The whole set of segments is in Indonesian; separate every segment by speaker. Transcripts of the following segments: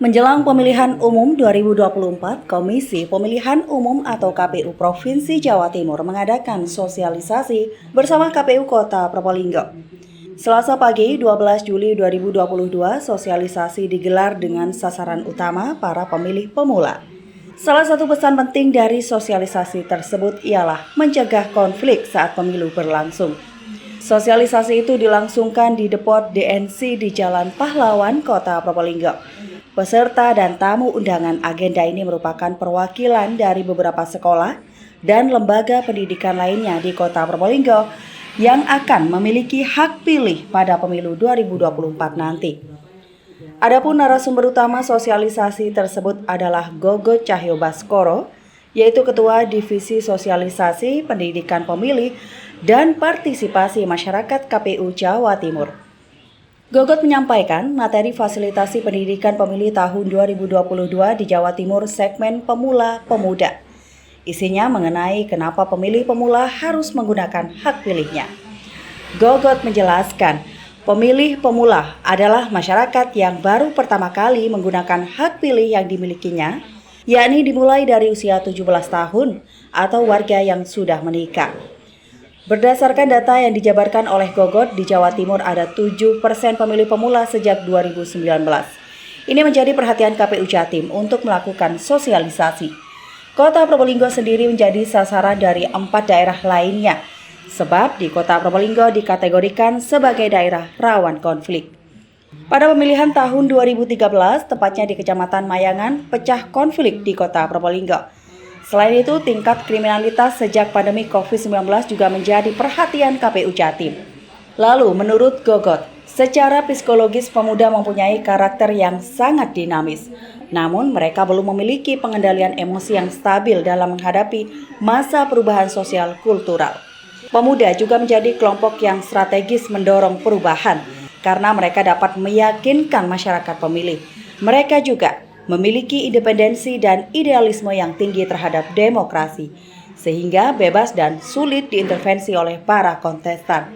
Speaker 1: Menjelang pemilihan umum 2024, Komisi Pemilihan Umum atau KPU Provinsi Jawa Timur mengadakan sosialisasi bersama KPU Kota Probolinggo. Selasa pagi 12 Juli 2022, sosialisasi digelar dengan sasaran utama para pemilih pemula. Salah satu pesan penting dari sosialisasi tersebut ialah mencegah konflik saat pemilu berlangsung. Sosialisasi itu dilangsungkan di Depot DNC di Jalan Pahlawan, Kota Probolinggo. Peserta dan tamu undangan agenda ini merupakan perwakilan dari beberapa sekolah dan lembaga pendidikan lainnya di Kota Probolinggo yang akan memiliki hak pilih pada pemilu 2024 nanti. Adapun narasumber utama sosialisasi tersebut adalah Gogot Cahyo Baskoro, yaitu Ketua Divisi Sosialisasi Pendidikan Pemilih dan Partisipasi Masyarakat KPU Jawa Timur. Gogot menyampaikan materi fasilitasi pendidikan pemilih tahun 2022 di Jawa Timur segmen Pemula-Pemuda. Isinya mengenai kenapa pemilih pemula harus menggunakan hak pilihnya. Gogot menjelaskan, pemilih pemula adalah masyarakat yang baru pertama kali menggunakan hak pilih yang dimilikinya, yakni dimulai dari usia 17 tahun atau warga yang sudah menikah. Berdasarkan data yang dijabarkan oleh Gogot, di Jawa Timur ada 7% pemilih pemula sejak 2019. Ini menjadi perhatian KPU Jatim untuk melakukan sosialisasi. Kota Probolinggo sendiri menjadi sasaran dari 4 daerah lainnya, sebab di Kota Probolinggo dikategorikan sebagai daerah rawan konflik. Pada pemilihan tahun 2013, tepatnya di Kecamatan Mayangan, pecah konflik di Kota Probolinggo. Selain itu, tingkat kriminalitas sejak pandemi COVID-19 juga menjadi perhatian KPU Jatim. Lalu, menurut Gogot, secara psikologis pemuda mempunyai karakter yang sangat dinamis. Namun, mereka belum memiliki pengendalian emosi yang stabil dalam menghadapi masa perubahan sosial kultural. Pemuda juga menjadi kelompok yang strategis mendorong perubahan karena mereka dapat meyakinkan masyarakat pemilih. Mereka juga memiliki independensi dan idealisme yang tinggi terhadap demokrasi, sehingga bebas dan sulit diintervensi oleh para kontestan.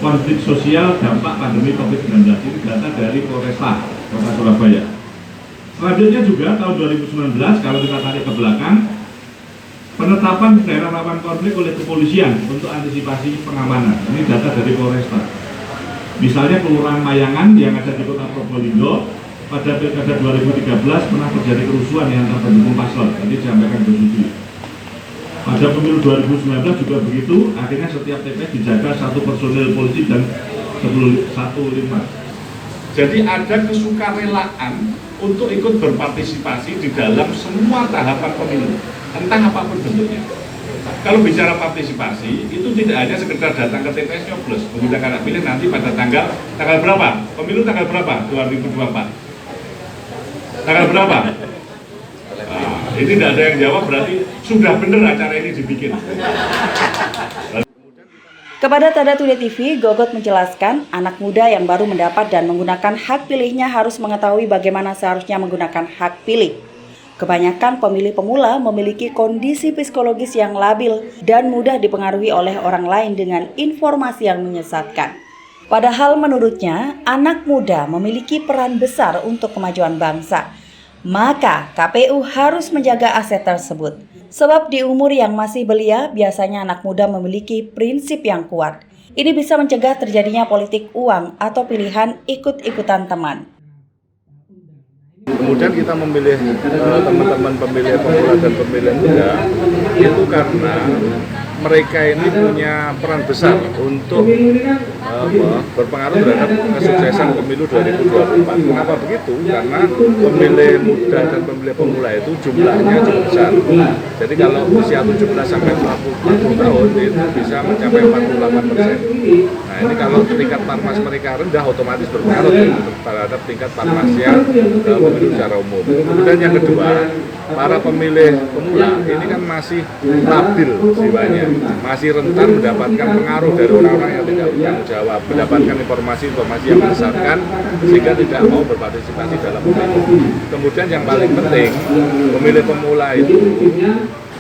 Speaker 2: Konflik sosial dampak pandemi COVID-19 ini data dari Polresta Kota Surabaya. Selanjutnya juga tahun 2019, kalau kita tarik ke belakang, penetapan daerah rawan konflik oleh kepolisian untuk antisipasi pengamanan. Ini data dari Polresta. Misalnya Kelurahan Mayangan yang ada di Kota Probolinggo pada Pilkada 2013 pernah terjadi kerusuhan yang antar pendukung paslon. Tadi disampaikan Bu Suci. Pada pemilu 2019 juga begitu. Akhirnya setiap TPS dijaga satu personil polisi dan 15. Jadi ada kesukarelaan untuk ikut berpartisipasi di dalam semua tahapan pemilu, entah apapun bentuknya. Kalau bicara partisipasi, itu tidak hanya sekedar datang ke TPS nyoblos, menggunakan hak pilih nanti pada tanggal berapa? Pemilu tanggal berapa? 2024. Tanggal berapa? Nah, ini tidak ada yang jawab, berarti sudah benar acara ini dibikin.
Speaker 1: Kepada Tanda Today TV, Gogot menjelaskan anak muda yang baru mendapat dan menggunakan hak pilihnya harus mengetahui bagaimana seharusnya menggunakan hak pilih. Kebanyakan pemilih pemula memiliki kondisi psikologis yang labil dan mudah dipengaruhi oleh orang lain dengan informasi yang menyesatkan. Padahal menurutnya, anak muda memiliki peran besar untuk kemajuan bangsa. Maka KPU harus menjaga aset tersebut. Sebab di umur yang masih belia, biasanya anak muda memiliki prinsip yang kuat. Ini bisa mencegah terjadinya politik uang atau pilihan ikut-ikutan teman.
Speaker 3: Kemudian kita memilih teman-teman pemilih pemula dan pemilih muda itu karena mereka ini punya peran besar untuk berpengaruh terhadap kesuksesan pemilu 2024. Kenapa begitu? Karena pemilih muda dan pemilih pemula itu jumlahnya cukup besar. Jadi kalau usia 17 sampai 40 tahun itu bisa mencapai 48%. Nah ini kalau tingkat parmas mereka rendah, otomatis berpengaruh terhadap tingkat parmasnya pemilu secara umum. Kemudian yang kedua, para pemilih pemula ini kan masih labil jiwanya, masih rentan mendapatkan pengaruh dari orang-orang yang tidak bertanggung jawab, mendapatkan informasi-informasi yang menyesatkan sehingga tidak mau berpartisipasi dalam pemilu. Kemudian yang paling penting, pemilih pemula itu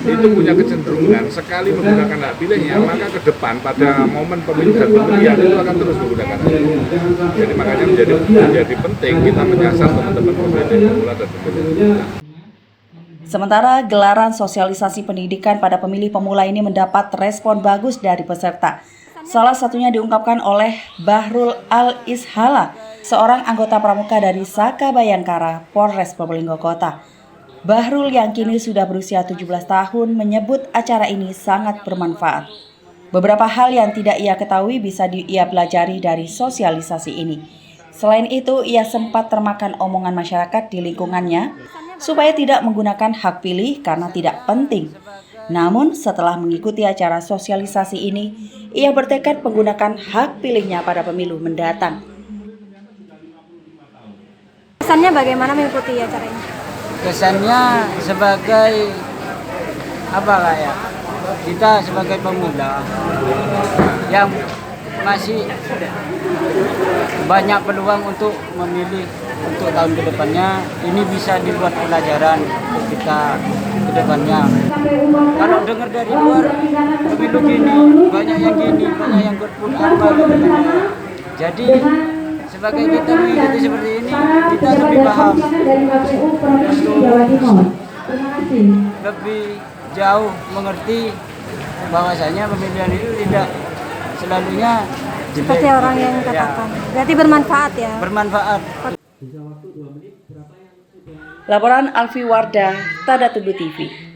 Speaker 3: itu punya kecenderungan sekali menggunakan hak pilihnya, maka ke depan pada momen pemilu dan pemilihan itu akan terus menggunakan hak pilih. Jadi makanya menjadi penting kita menyasar teman-teman pemilih pemula dan pemilih.
Speaker 1: Sementara gelaran sosialisasi pendidikan pada pemilih pemula ini mendapat respon bagus dari peserta. Salah satunya diungkapkan oleh Bahrul Al-Ishala, seorang anggota pramuka dari Saka Bayangkara, Polres Probolinggo Kota. Bahrul yang kini sudah berusia 17 tahun menyebut acara ini sangat bermanfaat. Beberapa hal yang tidak ia ketahui bisa ia pelajari dari sosialisasi ini. Selain itu, ia sempat termakan omongan masyarakat di lingkungannya supaya tidak menggunakan hak pilih karena tidak penting. Namun setelah mengikuti acara sosialisasi ini, ia bertekad menggunakan hak pilihnya pada pemilu mendatang.
Speaker 4: Kesannya bagaimana mengikuti acara ini?
Speaker 5: Kesannya sebagai apa kayak kita sebagai pemuda yang masih banyak peluang untuk memilih untuk tahun kedepannya, ini bisa dibuat pelajaran untuk kita kedepannya. Kalau dengar dari luar pemilu gini, banyak yang gini, banyak yang golput apa gitu. Jadi sebagai kita mengikuti seperti ini, kita lebih paham untuk lebih jauh mengerti bahwasanya pemilihan itu tidak selalunya
Speaker 4: Seperti orang yang katakan. Berarti bermanfaat ya?
Speaker 5: Bermanfaat.
Speaker 1: Laporan Alfi Wardah, Tanda Tuduh TV.